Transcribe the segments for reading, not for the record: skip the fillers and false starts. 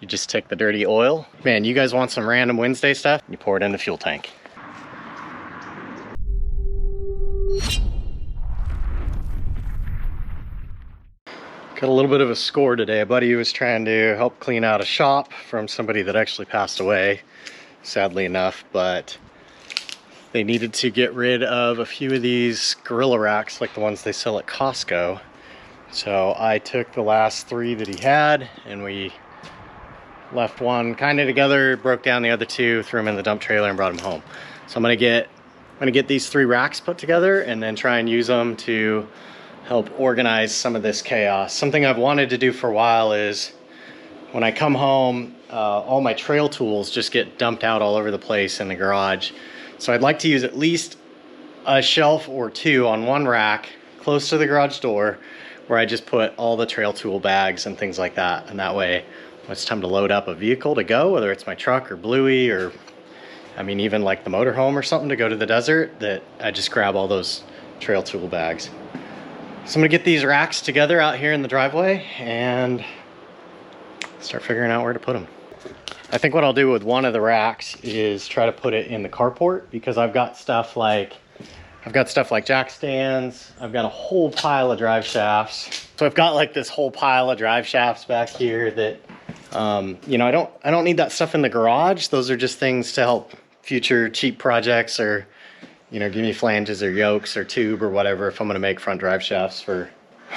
You just take the dirty oil. Man, you guys want some random Wednesday stuff? You pour it in the fuel tank. Got a little bit of a score today. A buddy was trying to help clean out a shop from somebody that actually passed away, sadly enough, but they needed to get rid of a few of these gorilla racks like the ones they sell at Costco. So I took the last 3 that he had and we left one kind of together, broke down the other 2, threw them in the dump trailer and brought them home. So I'm gonna get these 3 racks put together and then try and use them to help organize some of this chaos. Something I've wanted to do for a while is when I come home, all my trail tools just get dumped out all over the place in the garage. So I'd like to use at least a shelf or 2 on one rack close to the garage door where I just put all the trail tool bags and things like that. And that way, when it's time to load up a vehicle to go, whether it's my truck or Bluey or, I mean, even like the motorhome or something to go to the desert, that I just grab all those trail tool bags. So I'm gonna get these racks together out here in the driveway and start figuring out where to put them. I think what I'll do with one of the racks is try to put it in the carport, because I've got stuff like jack stands. I've got a whole pile of drive shafts. So I've got like this whole pile of drive shafts back here that, you know, I don't need that stuff in the garage. Those are just things to help future cheap projects, or, you know, give me flanges or yokes or tube or whatever if I'm gonna make front drive shafts for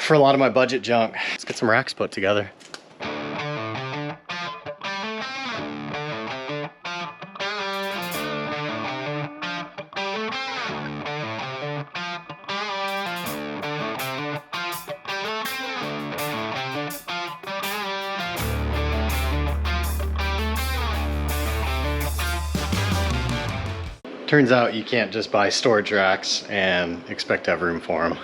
a lot of my budget junk. Let's get some racks put together. Turns out you can't just buy storage racks and expect to have room for them.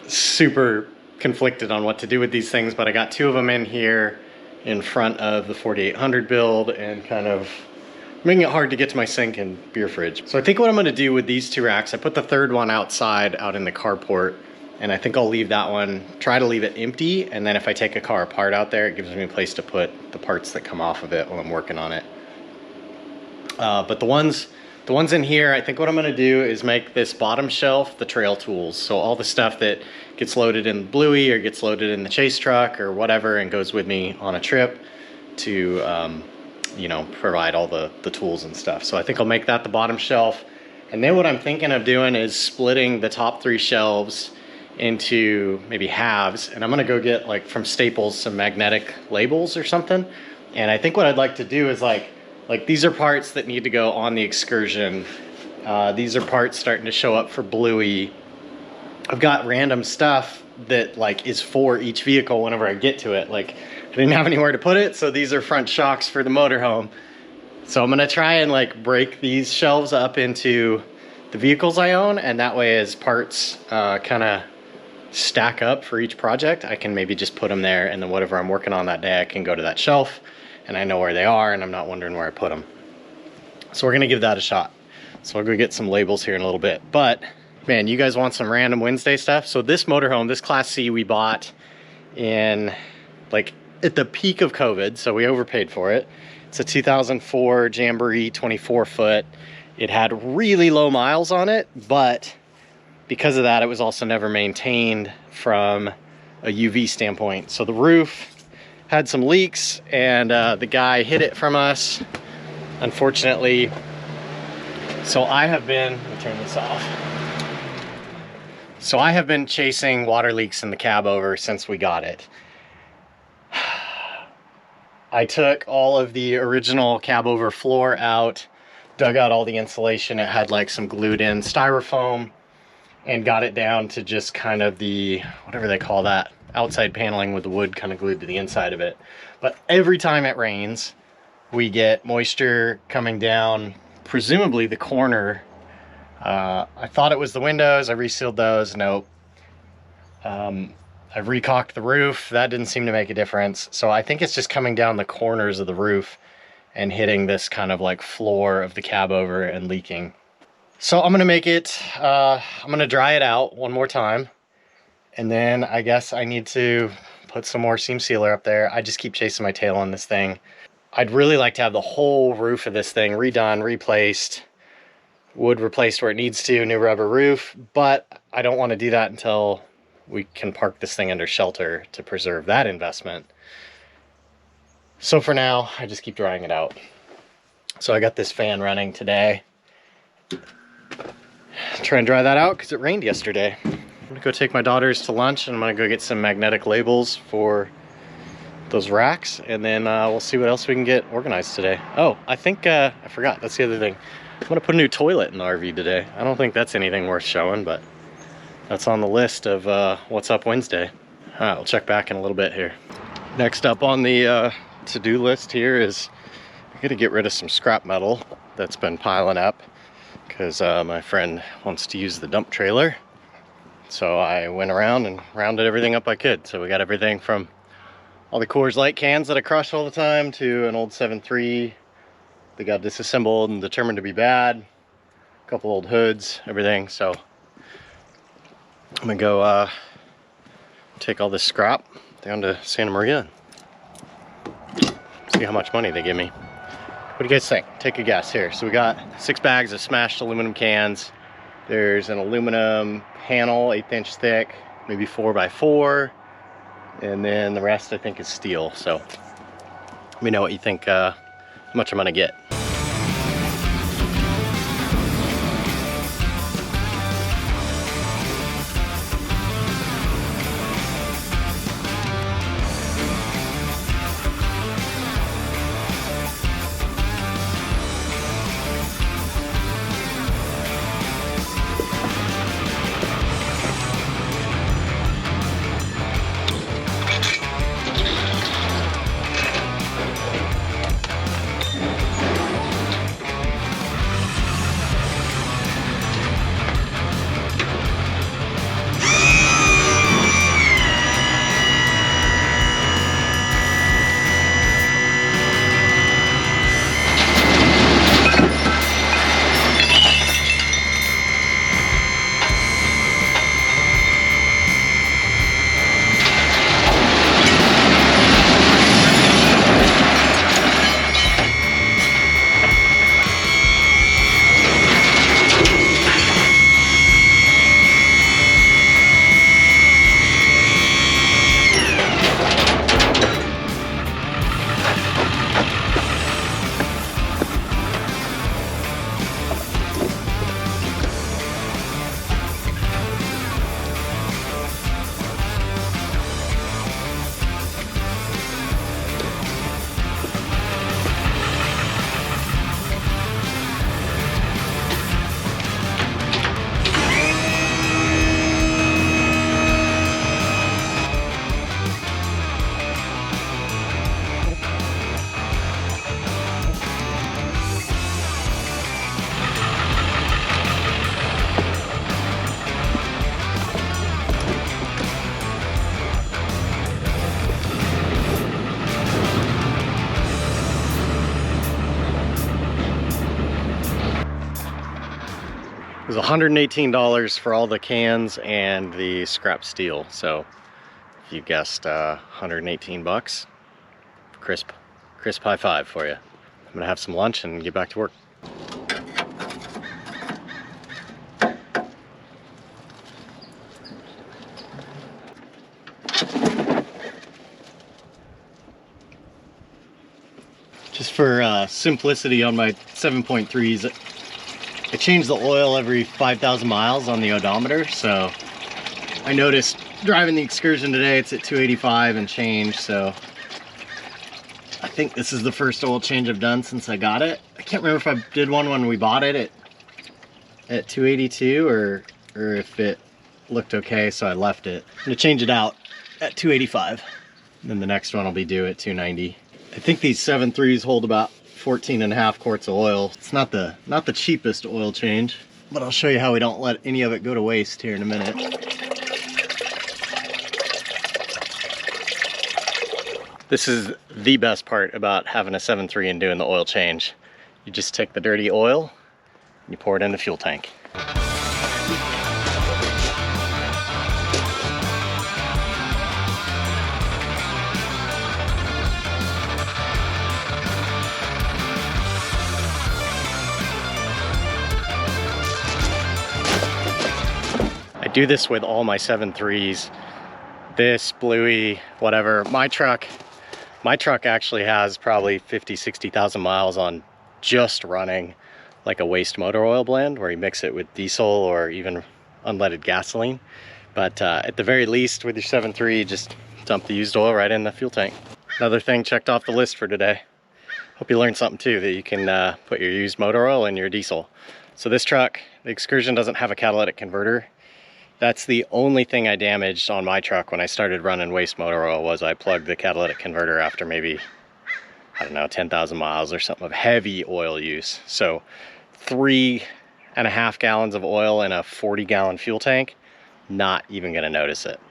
Super conflicted on what to do with these things, but I got 2 of them in here in front of the 4800 build and kind of making it hard to get to my sink and beer fridge. So I think what I'm gonna do with these 2 racks, I put the 3rd one outside out in the carport, and I think I'll leave that one, try to leave it empty, and then if I take a car apart out there, it gives me a place to put the parts that come off of it while I'm working on it. But the ones in here, I think what I'm gonna do is make this bottom shelf the trail tools. So all the stuff that gets loaded in the Bluey or gets loaded in the chase truck or whatever and goes with me on a trip to, you know, provide all the tools and stuff. So I think I'll make that the bottom shelf. And then what I'm thinking of doing is splitting the top 3 shelves into maybe halves. And I'm gonna go get, like, from Staples some magnetic labels or something. And I think what I'd like to do is like these are parts that need to go on the Excursion. These are parts starting to show up for Bluey. I've got random stuff that like is for each vehicle whenever I get to it. Like I didn't have anywhere to put it, so these are front shocks for the motorhome. So I'm gonna try and like break these shelves up into the vehicles I own, and that way as parts kind of stack up for each project, I can maybe just put them there, and then whatever I'm working on that day, I can go to that shelf and I know where they are and I'm not wondering where I put them. So we're gonna give that a shot. So I'll go get some labels here in a little bit. But man, you guys want some random Wednesday stuff? So this motorhome, this Class C, we bought in like at the peak of COVID, so we overpaid for it. It's a 2004 Jamboree 24 foot. It had really low miles on it, but because of that, it was also never maintained from a UV standpoint. So the roof had some leaks, and the guy hid it from us, unfortunately. So I have been, let me turn this off. So I have been chasing water leaks in the cab over since we got it. I took all of the original cab over floor out, dug out all the insulation. It had like some glued in styrofoam, and got it down to just kind of the, whatever they call that, outside paneling with the wood kind of glued to the inside of it. But every time it rains, we get moisture coming down, presumably the corner. I thought it was the windows. I resealed those. Nope. I've recocked the roof. That didn't seem to make a difference. So I think it's just coming down the corners of the roof and hitting this kind of like floor of the cab over and leaking. So I'm gonna make it, I'm gonna dry it out one more time. And then I guess I need to put some more seam sealer up there. I just keep chasing my tail on this thing. I'd really like to have the whole roof of this thing redone, replaced, wood replaced where it needs to, new rubber roof, but I don't want to do that until we can park this thing under shelter to preserve that investment. So for now, I just keep drying it out. So I got this fan running today. Try and dry that out because it rained yesterday. I'm gonna go take my daughters to lunch and I'm gonna go get some magnetic labels for those racks, and then we'll see what else we can get organized today. Oh, I think I forgot, that's the other thing. I'm gonna put a new toilet in the RV today. I don't think that's anything worth showing, but that's on the list of what's up Wednesday. All right, we'll check back in a little bit here. Next up on the to-do list here is I gotta get rid of some scrap metal that's been piling up because my friend wants to use the dump trailer. So I went around and rounded everything up I could. So we got everything from all the Coors Light cans that I crush all the time to an old 7.3 that got disassembled and determined to be bad, a couple old hoods, everything. So I'm gonna go take all this scrap down to Santa Maria, see how much money they give me. What do you guys think? Take a guess here. So we got 6 bags of smashed aluminum cans. There's an aluminum panel, 1/8 inch thick, maybe 4x4. And then the rest I think is steel. So let me know what you think, how much I'm gonna get. It was $118 for all the cans and the scrap steel. So if you guessed 118 bucks, crisp high five for you. I'm gonna have some lunch and get back to work. Just for simplicity on my 7.3s, I change the oil every 5,000 miles on the odometer. So I noticed driving the Excursion today, it's at 285 and change. So I think this is the first oil change I've done since I got it. I can't remember if I did one when we bought it at 282 or if it looked okay, so I left it. I'm gonna change it out at 285. And then the next one will be due at 290. I think these 7.3s hold about 14.5 quarts of oil. It's not the cheapest oil change, but I'll show you how we don't let any of it go to waste here in a minute. This is the best part about having a 7.3 and doing the oil change. You just take the dirty oil and you pour it in the fuel tank. do this with all my 7.3s. This, Bluey, whatever. My truck actually has probably 50-60,000 miles on just running like a waste motor oil blend, where you mix it with diesel or even unleaded gasoline. But at the very least, with your 7.3, just dump the used oil right in the fuel tank. Another thing checked off the list for today. Hope you learned something too, that you can put your used motor oil in your diesel. So this truck, the Excursion, doesn't have a catalytic converter. That's the only thing I damaged on my truck when I started running waste motor oil, was I plugged the catalytic converter after maybe, I don't know, 10,000 miles or something of heavy oil use. So 3.5 gallons of oil in a 40-gallon fuel tank, not even gonna notice it.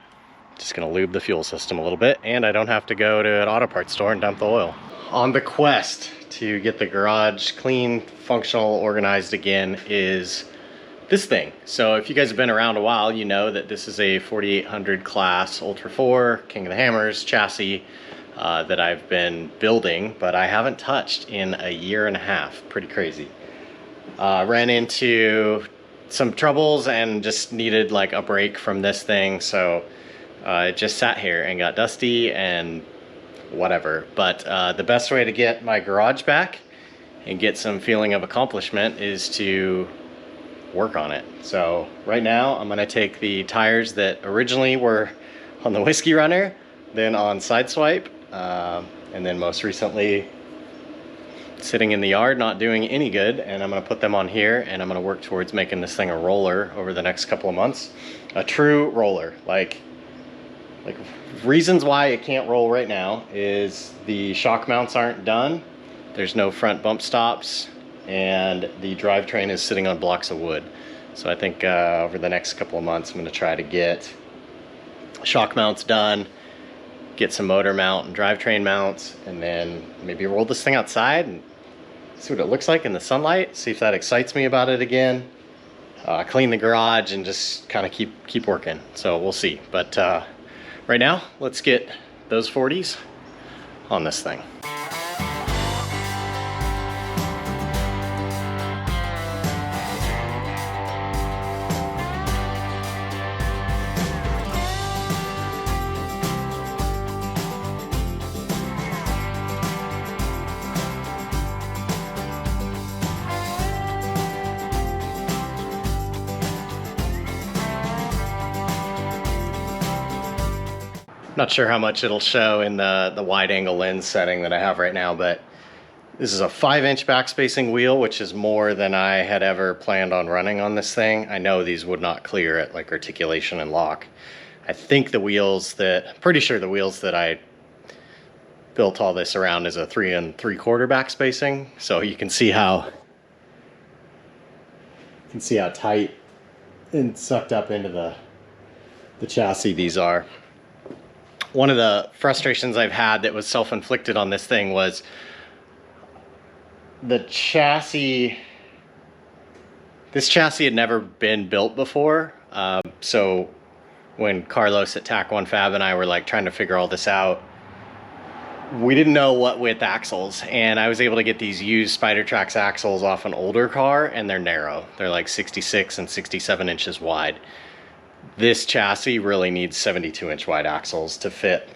Just gonna lube the fuel system a little bit, and I don't have to go to an auto parts store and dump the oil. On the quest to get the garage clean, functional, organized again is this thing. So if you guys have been around a while, you know that this is a 4800 class Ultra 4 King of the Hammers chassis that I've been building, but I haven't touched in a year and a half. Pretty crazy. Ran into some troubles and just needed like a break from this thing, so it just sat here and got dusty and whatever. But the best way to get my garage back and get some feeling of accomplishment is to work on it. So right now I'm gonna take the tires that originally were on the Whiskey Runner, then on Sideswipe, and then most recently sitting in the yard not doing any good, and I'm gonna put them on here, and I'm gonna work towards making this thing a roller over the next couple of months. A true roller. Like reasons why it can't roll right now is the shock mounts aren't done, there's no front bump stops, and the drivetrain is sitting on blocks of wood. So I think over the next couple of months I'm going to try to get shock mounts done, get some motor mount and drivetrain mounts, and then maybe roll this thing outside and see what it looks like in the sunlight, see if that excites me about it again. Clean the garage and just kind of keep working. So we'll see. But right now, let's get those 40s on this thing. Not sure how much it'll show in the wide angle lens setting that I have right now, but this is a 5-inch backspacing wheel, which is more than I had ever planned on running on this thing. I know these would not clear at like articulation and lock. I think the wheels pretty sure the wheels that I built all this around is a 3 3/4 backspacing. So you can see how tight and sucked up into the chassis these are. One of the frustrations I've had that was self-inflicted on this thing was the chassis. This chassis had never been built before. So when Carlos at Tac One Fab and I were like trying to figure all this out, we didn't know what width axles, and I was able to get these used Spidertrax axles off an older car, and they're narrow. They're like 66 and 67 inches wide. This chassis really needs 72-inch wide axles to fit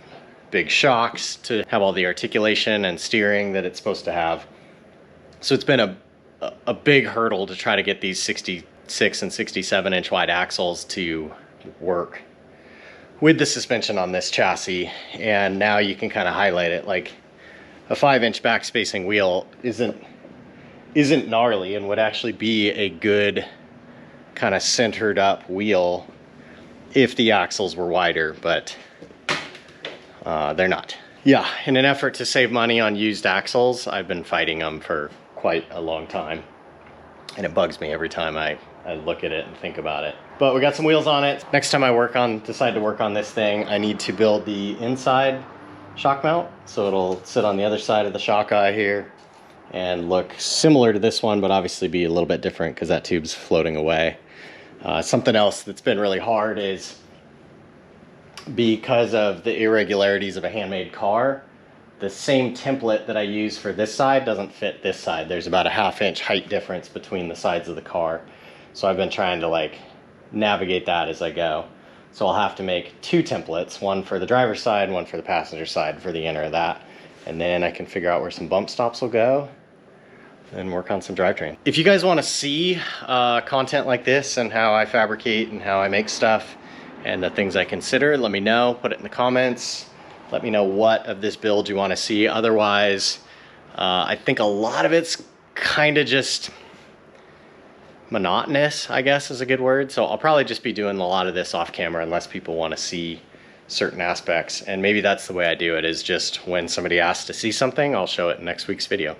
big shocks, to have all the articulation and steering that it's supposed to have. So it's been a big hurdle to try to get these 66 and 67-inch wide axles to work with the suspension on this chassis. And now you can kind of highlight it. Like a 5-inch backspacing wheel isn't gnarly and would actually be a good kind of centered up wheel if the axles were wider, but they're not. Yeah, in an effort to save money on used axles, I've been fighting them for quite a long time, and it bugs me every time I look at it and think about it. But we got some wheels on it. Next time I decide to work on this thing, I need to build the inside shock mount, so it'll sit on the other side of the shock eye here and look similar to this one, but obviously be a little bit different because that tube's floating away. Something else that's been really hard is because of the irregularities of a handmade car, the same template that I use for this side doesn't fit this side. There's about a 1/2 inch height difference between the sides of the car. So I've been trying to like navigate that as I go. So I'll have to make 2 templates, one for the driver's side, one for the passenger side for the inner of that. And then I can figure out where some bump stops will go and work on some drivetrain. If you guys want to see content like this and how I fabricate and how I make stuff and the things I consider, let me know, put it in the comments. Let me know what of this build you want to see. Otherwise, I think a lot of it's kind of just monotonous, I guess is a good word. So I'll probably just be doing a lot of this off camera unless people want to see certain aspects. And maybe that's the way I do it, is just when somebody asks to see something, I'll show it in next week's video.